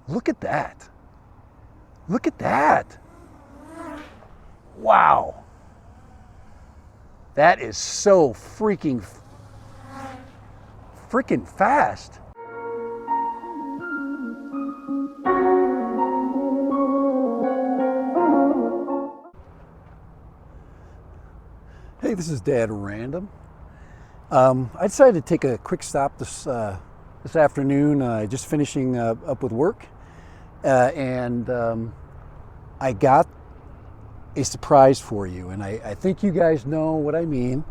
Look at that. Look at that. Wow. That is so freaking fast. Hey, this is Dad Random. I decided to take a quick stop this afternoon, just finishing up with work, and I got a surprise for you, and I think you guys know what I mean.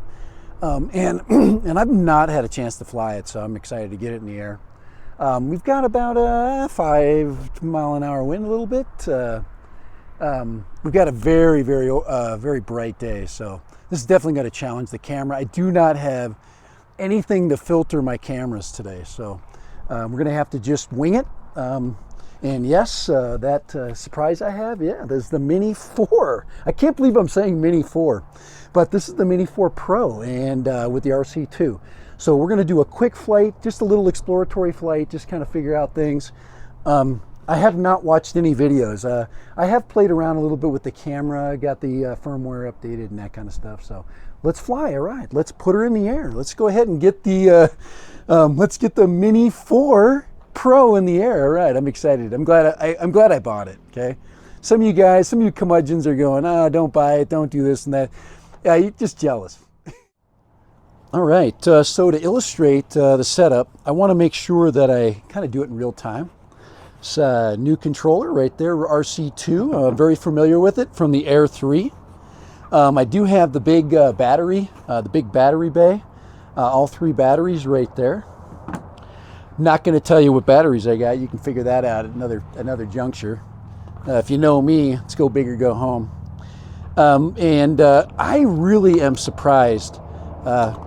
And I've not had a chance to fly it, so I'm excited to get it in the air. We've got about a 5 mile an hour wind, a little bit. We've got a very bright day, so this is definitely going to challenge the camera. I do not have anything to filter my cameras today, so we're going to have to just wing it. And yes, that surprise I have, yeah, there's the Mini 4. I can't believe I'm saying Mini 4, but this is the Mini 4 Pro, and with the RC2. So we're going to do a quick flight, just a little exploratory flight, just kind of figure out things. I have not watched any videos. I have played around a little bit with the camera, got the firmware updated and that kind of stuff. So let's fly. All right, let's put her in the air. Let's go ahead and get the let's get the Mini 4 Pro in the air. All right, I'm excited. I'm glad I bought it. Okay, some of you guys, some of you curmudgeons are going, oh, don't buy it, don't do this and that. Yeah, you're just jealous. All right, so to illustrate the setup, I want to make sure that I kind of do it in real time. It's a new controller right there, RC2. Very familiar with it from the Air 3. I do have the big battery bay, all 3 batteries right there. Not going to tell you what batteries I got. You can figure that out at another juncture. If you know me, let's go big or go home. I really am surprised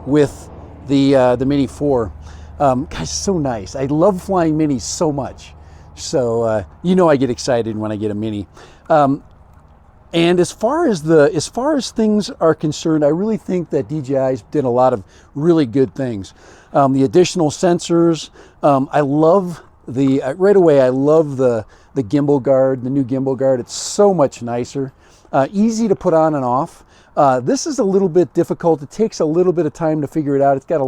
with the Mini 4. Guys, so nice. I love flying Minis so much. So you know I get excited when I get a Mini. And as far as things are concerned, I really think that DJI's did a lot of really good things. The additional sensors, I love right away. I love the gimbal guard, the new gimbal guard. It's so much nicer, easy to put on and off. This is a little bit difficult. It takes a little bit of time to figure it out. It's got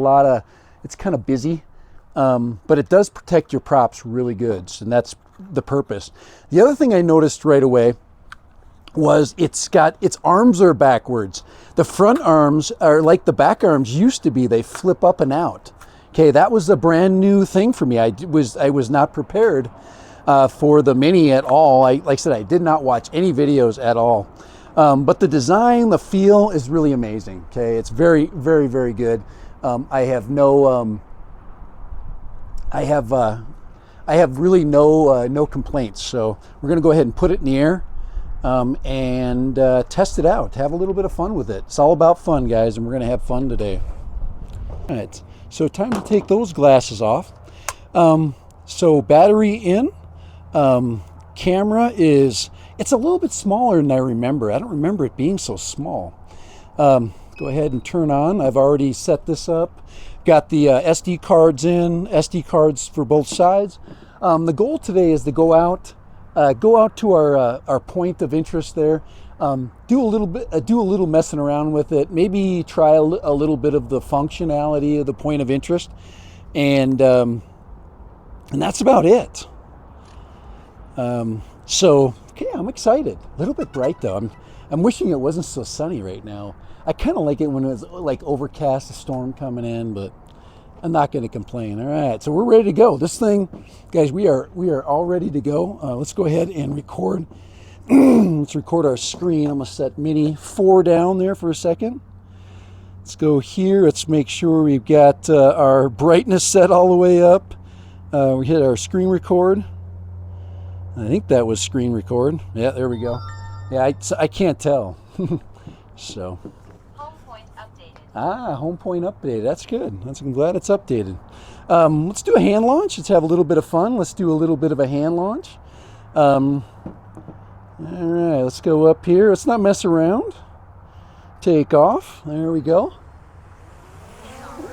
it's kind of busy. But it does protect your props really good, and that's the purpose. The other thing I noticed right away was its arms are backwards. The front arms are like the back arms used to be. They flip up and out. Okay, that was a brand new thing for me. I was not prepared for the Mini at all. Like I said, I did not watch any videos at all. But the design, the feel is really amazing. Okay, it's very good. I have really no complaints. So we're going to go ahead and put it in the air and test it out. Have a little bit of fun with it. It's all about fun, guys, and we're going to have fun today. All right, so time to take those glasses off. So battery in. Camera it's a little bit smaller than I remember. I don't remember it being so small. Go ahead and turn on. I've already set this up. Got the SD cards in, SD cards for both sides. The goal today is to go out to our point of interest there. Do a little messing around with it. Maybe try a little bit of the functionality of the point of interest, and that's about it. So okay, I'm excited. A little bit bright though. I'm wishing it wasn't so sunny right now. I kind of like it when it's like overcast, a storm coming in, but I'm not going to complain. All right, so we're ready to go. This thing, guys, we are all ready to go. Let's go ahead and record. Let's record our screen. I'm going to set Mini 4 down there for a second. Let's go here. Let's make sure we've got our brightness set all the way up. We hit our screen record. I think that was screen record. Yeah, there we go. Yeah, I can't tell. So. Home point updated. Home point updated. That's good. I'm glad it's updated. Let's do a hand launch. Let's have a little bit of fun. Let's do a little bit of a hand launch. All right, let's go up here. Let's not mess around. Take off. There we go.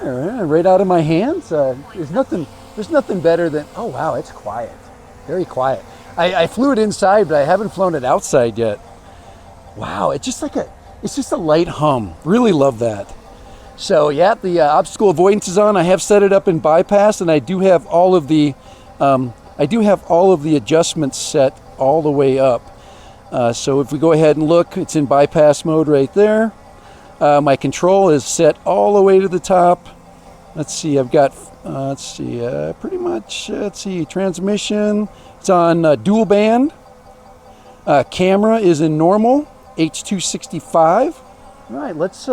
All right, right out of my hands. There's nothing better than, oh wow, it's quiet. Very quiet. I flew it inside, but I haven't flown it outside yet. Wow, it's just a light hum. Really love that. So yeah, the obstacle avoidance is on. I have set it up in bypass, and I do have all of the adjustments set all the way up. So if we go ahead and look, it's in bypass mode right there. My control is set all the way to the top. Let's see, I've got, pretty much, transmission. It's on dual band. Camera is in normal, H.265. All right, let's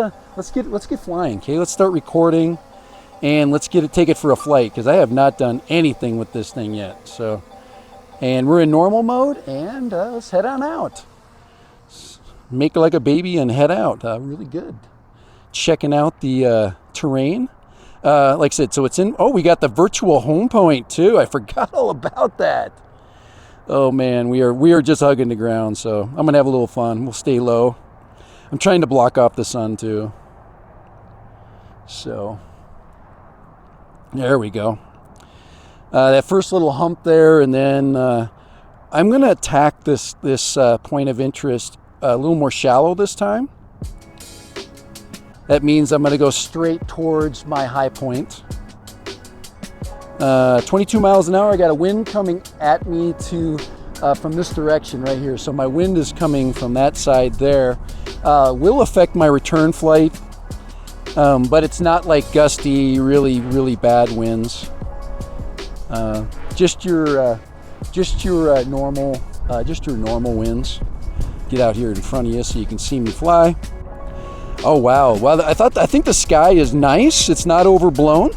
get flying. Okay, let's start recording, and let's take it for a flight, because I have not done anything with this thing yet. So, and we're in normal mode, and let's head on out. Make it like a baby and head out. Really good. Checking out the terrain. Like I said, so it's in. Oh, we got the virtual home point too. I forgot all about that. Oh man, we are just hugging the ground. So I'm gonna have a little fun. We'll stay low. I'm trying to block off the sun too. So there we go. That first little hump there, and then I'm gonna attack this point of interest a little more shallow this time. That means I'm gonna go straight towards my high point. 22 miles an hour. I got a wind coming at me from this direction right here. So my wind is coming from that side there. Will affect my return flight, but it's not like gusty, really bad winds. Just your normal winds. Get out here in front of you so you can see me fly. Oh wow! Well, I think the sky is nice. It's not overblown.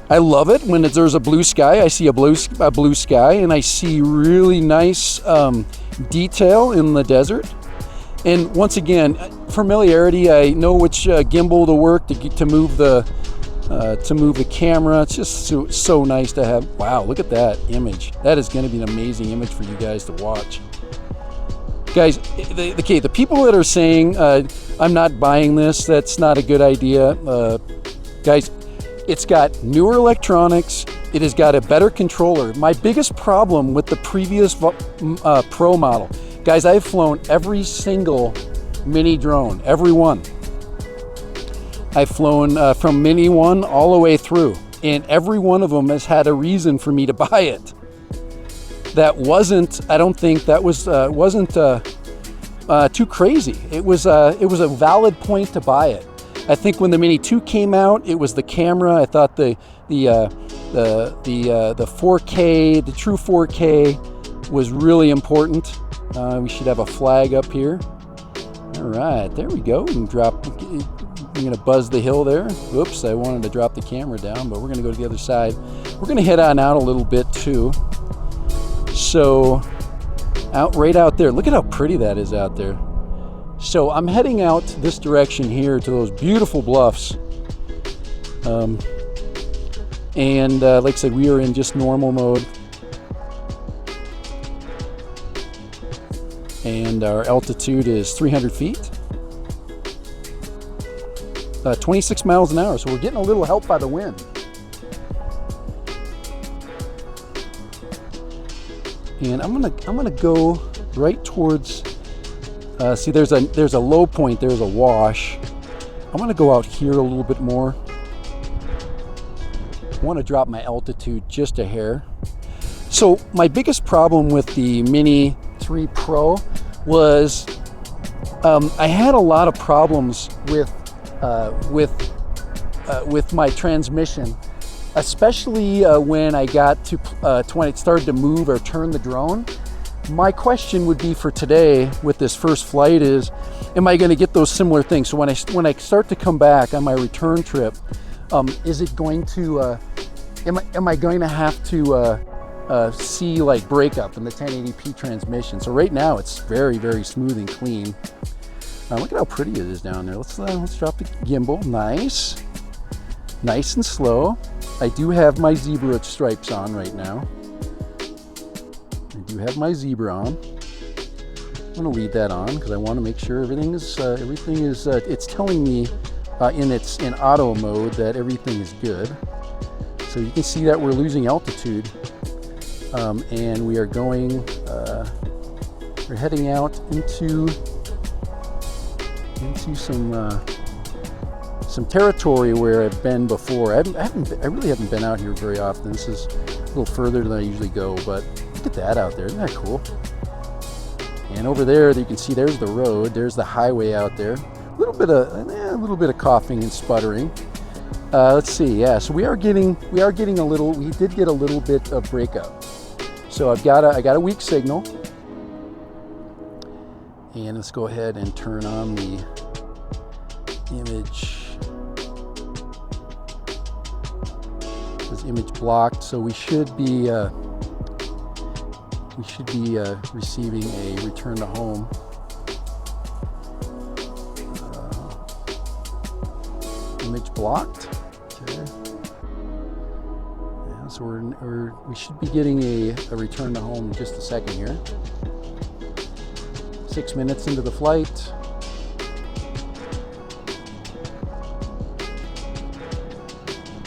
I love it when there's a blue sky. I see a blue sky, and I see really nice detail in the desert. And once again, familiarity. I know which gimbal to work to move the camera. It's just so nice to have. Wow! Look at that image. That is going to be an amazing image for you guys to watch. Guys, the people that are saying I'm not buying this, that's not a good idea. Guys, it's got newer electronics. It has got a better controller. My biggest problem with the previous Pro model, guys, I've flown every single mini drone, every one. I've flown from Mini 1 all the way through, and every one of them has had a reason for me to buy it. That wasn't, I don't think that wasn't too crazy. It was a valid point to buy it. I think when the Mini 2 came out, it was the camera. I thought the 4K, the true 4K was really important. We should have a flag up here. All right, there we go. We can drop, I'm gonna buzz the hill there. Oops, I wanted to drop the camera down, but we're gonna go to the other side. We're gonna head on out a little bit too. So right out there, look at how pretty that is out there. So I'm heading out this direction here to those beautiful bluffs. And like I said, we are in just normal mode. And our altitude is 300 feet. 26 miles an hour, so we're getting a little help by the wind. And I'm gonna go right towards. See, there's a low point. There's a wash. I'm gonna go out here a little bit more. I want to drop my altitude just a hair. So my biggest problem with the Mini 3 Pro was I had a lot of problems with my transmission. Especially when I got to when it started to move or turn the drone. My question would be for today with this first flight is, am I going to get those similar things? So when I start to come back on my return trip, is it going to? Am I going to have to see like breakup in the 1080p transmission? So right now it's very smooth and clean. Look at how pretty it is down there. Let's drop the gimbal. Nice and slow. I do have my zebra stripes on right now. I do have my zebra on. I'm going to leave that on because I want to make sure everything is. It's telling me in auto mode that everything is good. So you can see that we're losing altitude. and we are going. We're heading out into some territory where I've been before. I really haven't been out here very often. This is a little further than I usually go, but look at that out there. Isn't that cool? And over there, you can see there's the road. There's the highway out there. A little bit of coughing and sputtering. Let's see. Yeah, so we did get a little bit of breakup. So I got a weak signal. And let's go ahead and turn on the image. It says image blocked, so we should be receiving a return to home. Image blocked. Okay. Yeah, so we should be getting a return to home in just a second here. 6 minutes into the flight.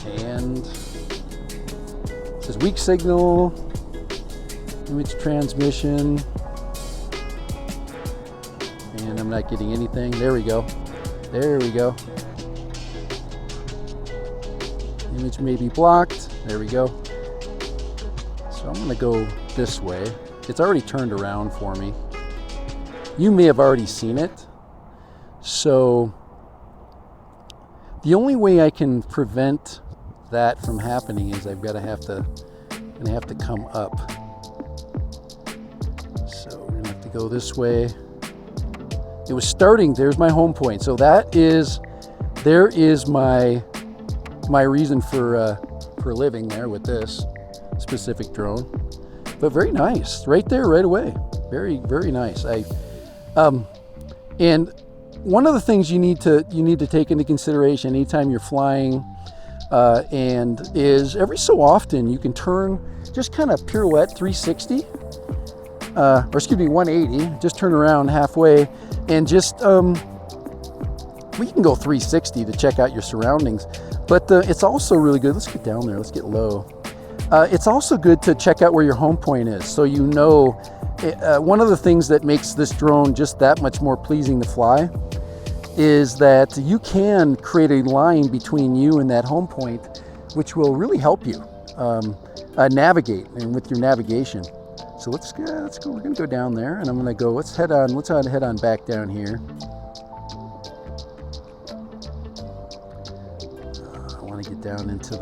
And it says weak signal, image transmission, and I'm not getting anything. There we go. There we go. Image may be blocked. There we go. So I'm going to go this way. It's already turned around for me. You may have already seen it. So the only way I can prevent that from happening is I'm gonna have to come up. So we're gonna have to go this way. It was starting, there's my home point. So there is my reason for living there with this specific drone. But very nice, right there, right away. Very, very nice. And one of the things you need to take into consideration anytime you're flying, and is every so often you can just kind of pirouette 360, or excuse me, 180. Just turn around halfway, and just we can go 360 to check out your surroundings. But it's also really good. Let's get down there. Let's get low. It's also good to check out where your home point is, so you know. One of the things that makes this drone just that much more pleasing to fly is that you can create a line between you and that home point, which will really help you navigate and with your navigation. So let's go. We're gonna go down there, and I'm gonna go. Let's head on back down here. I want to get down into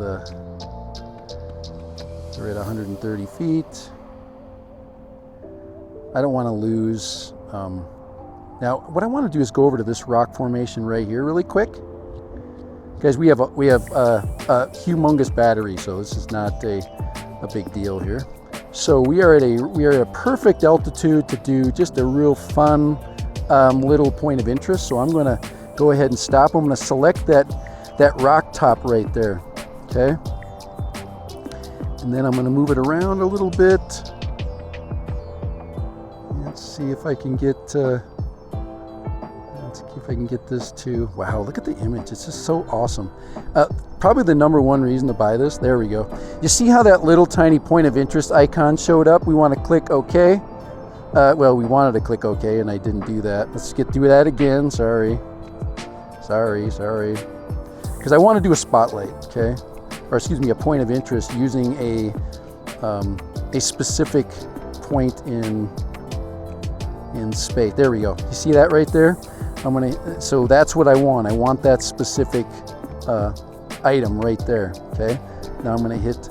we're at 130 feet. I don't want to lose. Now, what I want to do is go over to this rock formation right here, really quick, guys. We have a humongous battery, so this is not a big deal here. So we are at a perfect altitude to do just a real fun little point of interest. So I'm going to go ahead and stop. I'm going to select that rock top right there. Okay, and then I'm going to move it around a little bit. Let's see if I can get this to, wow, look at the image. It's just so awesome. Probably the number one reason to buy this. There we go. You see how that little tiny point of interest icon showed up? We want to click OK. Well, we wanted to click OK, and I didn't do that. Let's do that again. Sorry. Because I want to do a spotlight, okay? Or excuse me, a point of interest using a specific point in space. There we go. You see that right there? So that's what I want. I want that specific item right there. Okay. Now I'm gonna hit.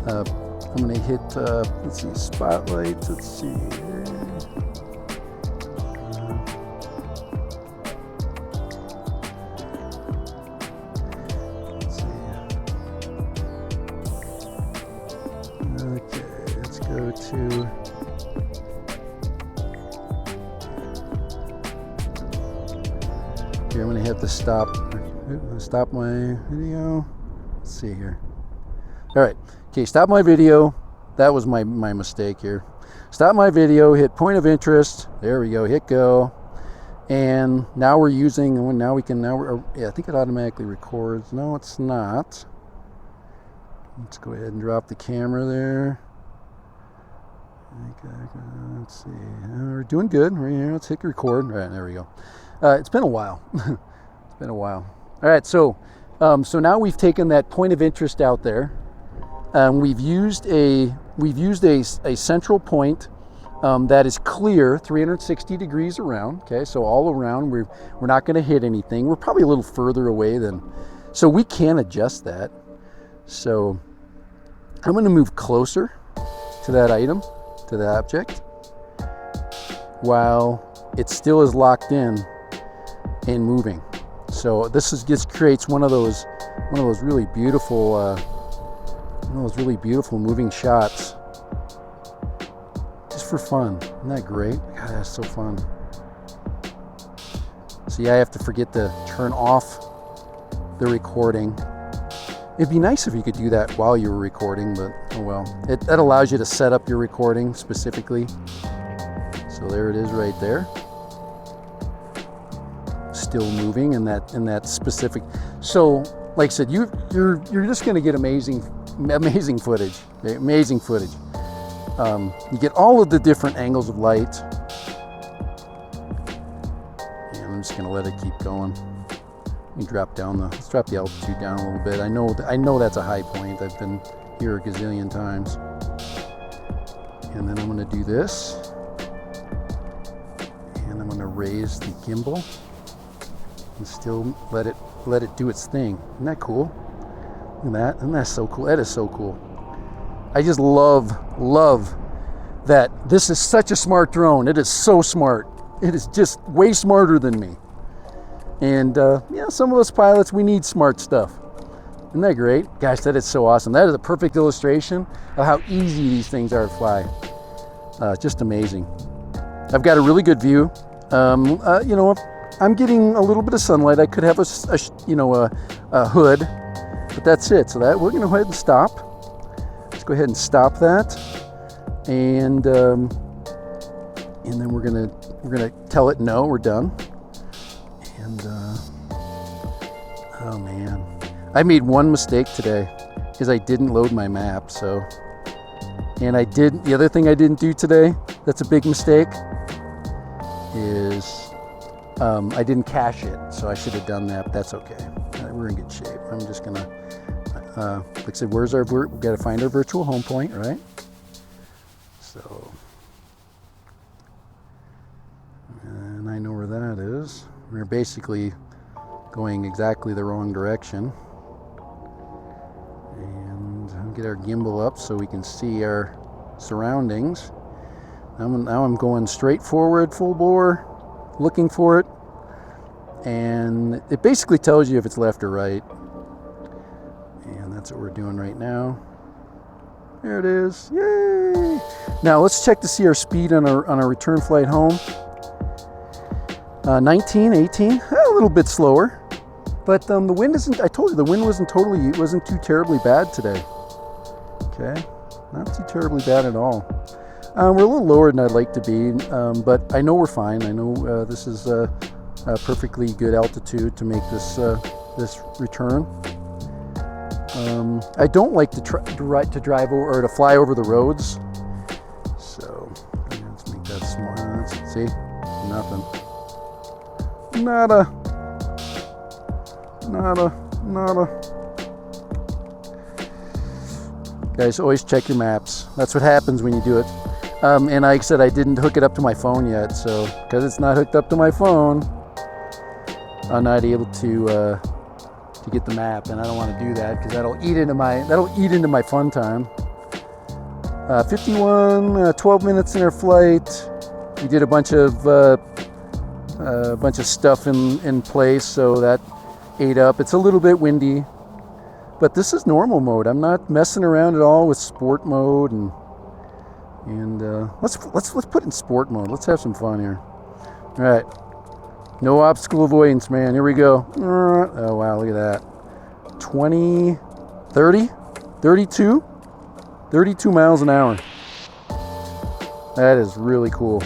Let's see, spotlight. Let's see here. Let's see. Okay. Let's go to. I'm going to have to stop my video. Let's see here. All right. Okay, stop my video. That was my mistake here. Stop my video, hit point of interest. There we go. Hit go. And now we're using, yeah, I think it automatically records. No, it's not. Let's go ahead and drop the camera there. Let's see. We're doing good. Right here. Let's hit record. All right, there we go. It's been a while. It's been a while. All right, so now we've taken that point of interest out there. We've used a central point that is clear, 360 degrees around. Okay, so all around, we're not going to hit anything. We're probably a little further away than, so we can adjust that. So I'm going to move closer to that item, to the object, while it still is locked in and moving. So this just creates one of those really beautiful moving shots, just for fun. Isn't that great? God, that's so fun. See, I have to forget to turn off the recording. It'd be nice if you could do that while you were recording, but oh well. That allows you to set up your recording specifically. So there it is right there. Still moving in that specific. So like I said, you're just going to get amazing footage. Amazing footage. You get all of the different angles of light. And I'm just going to let it keep going. Let's drop the altitude down a little bit. I know that's a high point. I've been here a gazillion times. And then I'm going to do this. And I'm going to raise the gimbal and still let it do its thing. Isn't that cool? Look at that. Isn't that so cool? That is so cool. I just love that this is such a smart drone. It is so smart. It is just way smarter than me. And some of us pilots, we need smart stuff. Isn't that great? Gosh, that is so awesome. That is a perfect illustration of how easy these things are to fly. Just amazing. I've got a really good view. I'm getting a little bit of sunlight. I could have a hood, but that's it. So that we're going to go ahead and stop. Let's go ahead and stop that, and then we're gonna tell it no, we're done. And oh man, I made one mistake today, is I didn't load my map. So, and the other thing I didn't do today, that's a big mistake, is I didn't cache it. So I should have done that, but that's okay. We're in good shape. I'm just gonna, like I said, we got to find our virtual home point, right? So, and I know where that is. We're basically going exactly the wrong direction. And I'll get our gimbal up so we can see our surroundings. Now I'm going straight forward, full bore, looking for it. And it basically tells you if it's left or right. And that's what we're doing right now. There it is. Yay! Now let's check to see our speed on our return flight home. 19, 18, a little bit slower. But the wind isn't, I told you, the wind wasn't too terribly bad today. Okay, not too terribly bad at all. We're a little lower than I'd like to be, but I know we're fine. I know this is a perfectly good altitude to make this return. I don't like to drive over or to fly over the roads. So let's make that small. Let's see, nothing. Nada. Guys, always check your maps. That's what happens when you do it. And like I said, I didn't hook it up to my phone yet, so because it's not hooked up to my phone, I'm not able to get the map, and I don't want to do that because that'll eat into my fun time. 12 minutes in our flight. We did a bunch of stuff in place, so that ate up. It's a little bit windy, but this is normal mode. I'm not messing around at all with sport mode, and let's put in sport mode. Let's have some fun here. All right. No obstacle avoidance, man. Here we go. Oh, wow, look at that. 20, 30, 32 miles an hour. That is really cool.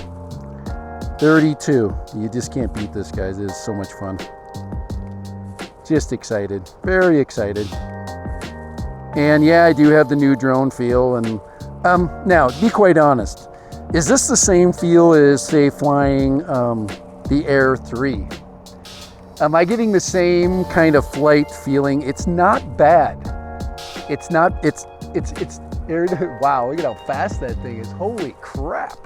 32. You just can't beat this, guys. It is so much fun. Just excited. Very excited. And yeah, I do have the new drone feel. And now, be quite honest. Is this the same feel as, say, flying the Air 3? Am I getting the same kind of flight feeling? It's not bad. It's not, it's, wow, look at how fast that thing is. Holy crap.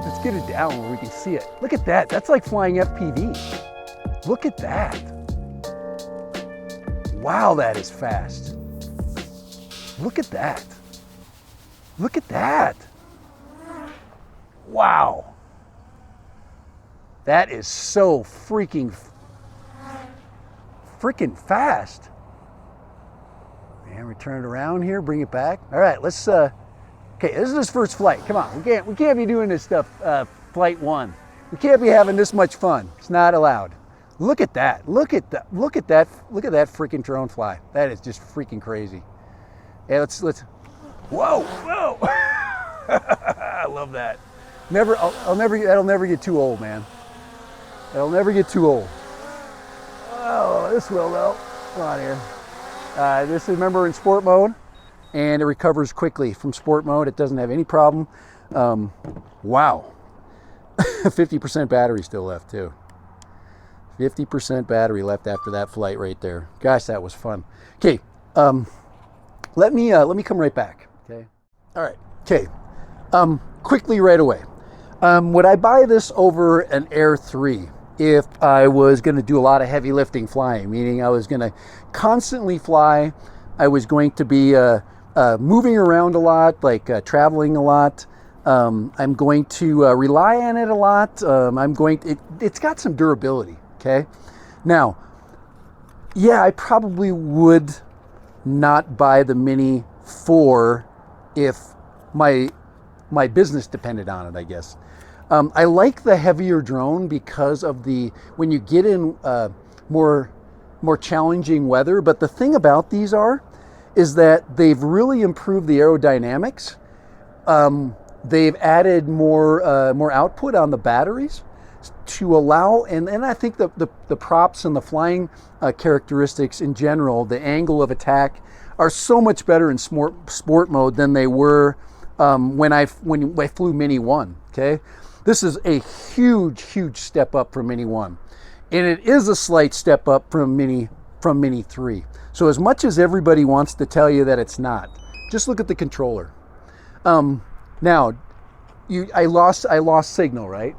Let's get it down where we can see it. Look at that. That's like flying FPV. Look at that. Wow, that is fast. Look at that. Look at that. Wow. That is so freaking fast. And we turn it around here, bring it back. All right, let's, okay, this is his first flight. Come on, we can't be doing this stuff, flight 1. We can't be having this much fun. It's not allowed. Look at that, look at that freaking drone fly. That is just freaking crazy. Yeah, let's, whoa. I love that. That'll never get too old, man. That'll never get too old. Oh, this will though. Come on here. This is, remember, in sport mode, and it recovers quickly from sport mode. It doesn't have any problem. Wow. 50% battery still left too. 50% battery left after that flight right there. Gosh, that was fun. Okay, let me come right back. Okay. All right. Okay. Quickly right away. Would I buy this over an Air 3 if I was going to do a lot of heavy lifting flying, meaning I was going to constantly fly, I was going to be moving around a lot, like traveling a lot. I'm going to rely on it a lot. It's got some durability, okay? Now, yeah, I probably would not buy the Mini 4 if my business depended on it, I guess. I like the heavier drone because of when you get in more challenging weather. But the thing about these is that they've really improved the aerodynamics. They've added more output on the batteries to allow, and I think the props and the flying characteristics in general, the angle of attack, are so much better in sport mode than they were when I flew Mini 1. Okay. This is a huge step up from Mini 1. And it is a slight step up from Mini 3. So as much as everybody wants to tell you that it's not, just look at the controller. Now, I lost signal, right?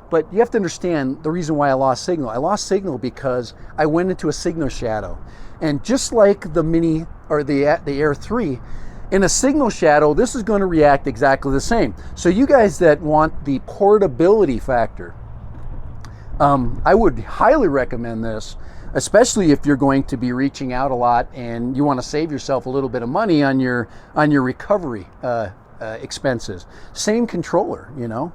But you have to understand the reason why I lost signal. I lost signal because I went into a signal shadow. And just like the Mini or the Air 3, in a signal shadow, this is going to react exactly the same. So you guys that want the portability factor, I would highly recommend this, especially if you're going to be reaching out a lot and you want to save yourself a little bit of money on your recovery expenses. Same controller, you know.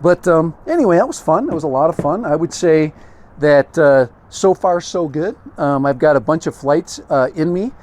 But anyway, that was fun. It was a lot of fun. I would say that so far so good. I've got a bunch of flights in me.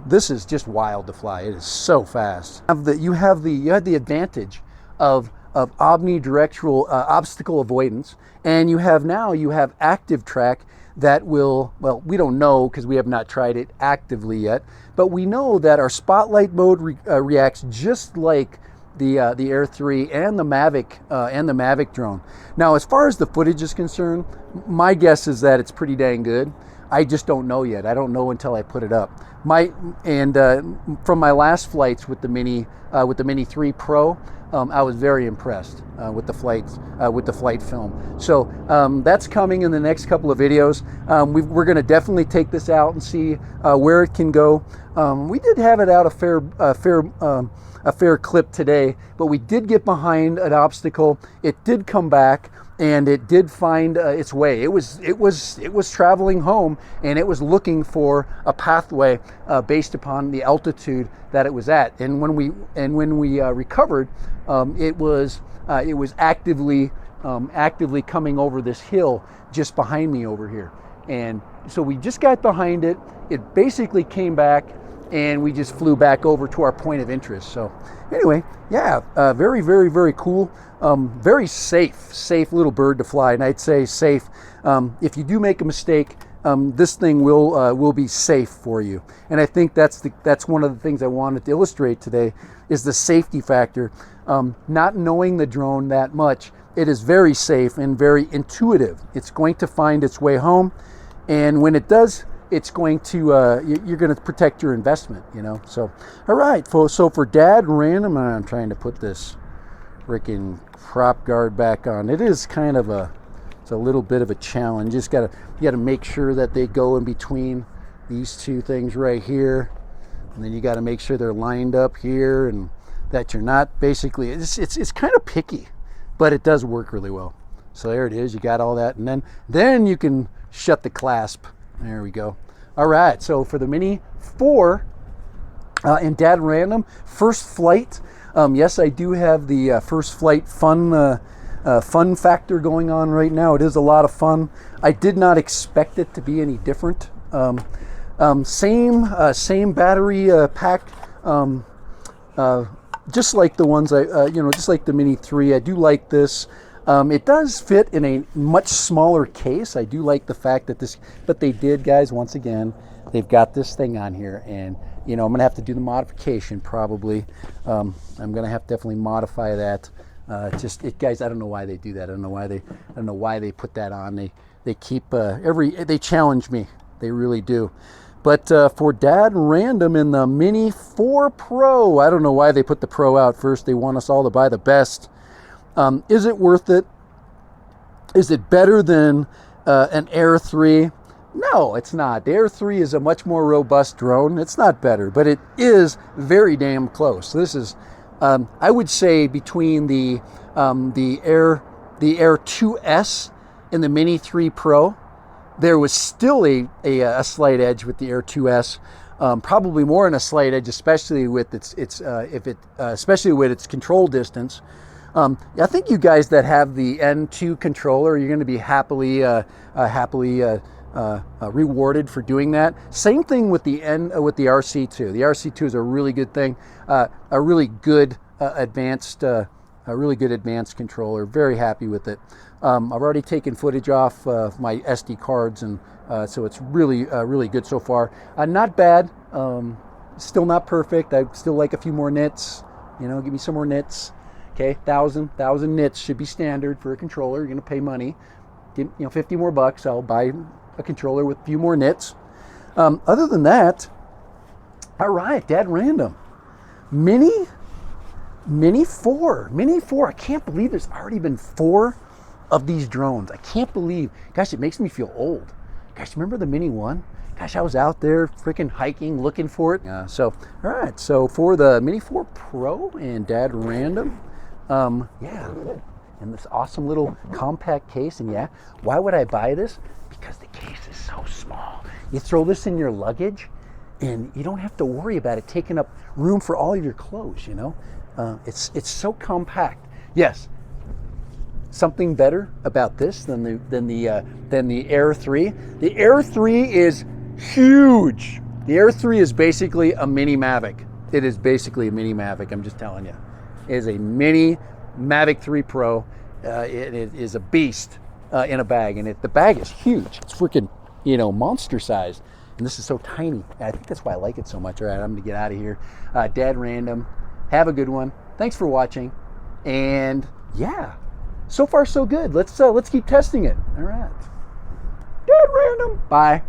This is just wild to fly. It is so fast. You had the advantage of omnidirectional obstacle avoidance, and you have active track that will, well, we don't know because we have not tried it actively yet, but we know that our spotlight mode reacts just like the Air 3 and the Mavic drone. Now, as far as the footage is concerned, my guess is that it's pretty dang good. I just don't know yet. I don't know until I put it up. From my last flights with the Mini 3 Pro, I was very impressed with the flight film. So that's coming in the next couple of videos. We're going to definitely take this out and see where it can go. We did have it out a fair clip today, but we did get behind an obstacle. It did come back, and it did find its way. It was traveling home, and it was looking for a pathway based upon the altitude that it was at. And when we recovered, it was actively coming over this hill just behind me over here. And so we just got behind it. It basically came back, and we just flew back over to our point of interest. So anyway, yeah, very, very, very cool. Very safe little bird to fly. And I'd say safe. If you do make a mistake, this thing will be safe for you. And I think that's one of the things I wanted to illustrate today is the safety factor. Not knowing the drone that much, it is very safe and very intuitive. It's going to find its way home, and when it does, it's going to you're going to protect your investment, you know. So, all right, so for Dad Random, I'm trying to put this freaking prop guard back on. It is kind of it's a little bit of a challenge. You gotta make sure that they go in between these two things right here, and then you got to make sure they're lined up here, and that you're not basically. It's kind of picky, but it does work really well. So there it is. You got all that, and then you can shut the clasp. There we go. All right. So for the Mini 4 in Dad Random first flight. Yes, I do have the first flight fun factor going on right now. It is a lot of fun. I did not expect it to be any different. Same battery pack. Just like the ones just like the Mini 3. I do like this. It does fit in a much smaller case. I do like the fact that but they did, guys, once again, they've got this thing on here, and I'm gonna have to do the modification probably. I'm gonna have to definitely modify that. Guys, I don't know why they do that. I don't know why they put that on. They keep they challenge me. They really do. But for Dad Random in the Mini 4 Pro, I don't know why they put the Pro out first. They want us all to buy the best. Is it worth it? Is it better than an Air 3? No, it's not. The Air 3 is a much more robust drone. It's not better, but it is very damn close. This is, I would say, between the Air 2S and the Mini 3 Pro, there was still a slight edge with the Air 2S. Probably more in a slight edge, especially with especially with its control distance. I think you guys that have the N2 controller, you're going to be happily rewarded for doing that. Same thing with the RC2. The RC2 is a really good thing, a really good advanced controller. Very happy with it. I've already taken footage off my SD cards, and so it's really good so far. Not bad. Still not perfect. I still like a few more nits. Give me some more nits. Okay, 1,000 nits should be standard for a controller. You're gonna pay money. 50 more bucks, I'll buy a controller with a few more nits. Other than that, all right, Dad Random. Mini 4. I can't believe there's already been 4 of these drones. I can't believe. Gosh, it makes me feel old. Gosh, remember the Mini 1? Gosh, I was out there freaking hiking looking for it. All right, so for the Mini 4 Pro and Dad Random, in this awesome little compact case. And why would I buy this? Because the case is so small. You throw this in your luggage and you don't have to worry about it taking up room for all of your clothes, It's so compact. Yes, something better about this than the Air 3. The Air 3 is huge. The Air 3 is basically a mini Mavic. It is basically a mini Mavic, I'm just telling you. It is a mini Mavic 3 Pro. It is a beast in a bag, and the bag is huge. It's freaking, monster sized, and this is so tiny. And I think that's why I like it so much. All right, I'm gonna get out of here. Dad Random, have a good one. Thanks for watching, and so far so good. Let's keep testing it. All right, Dad Random. Bye.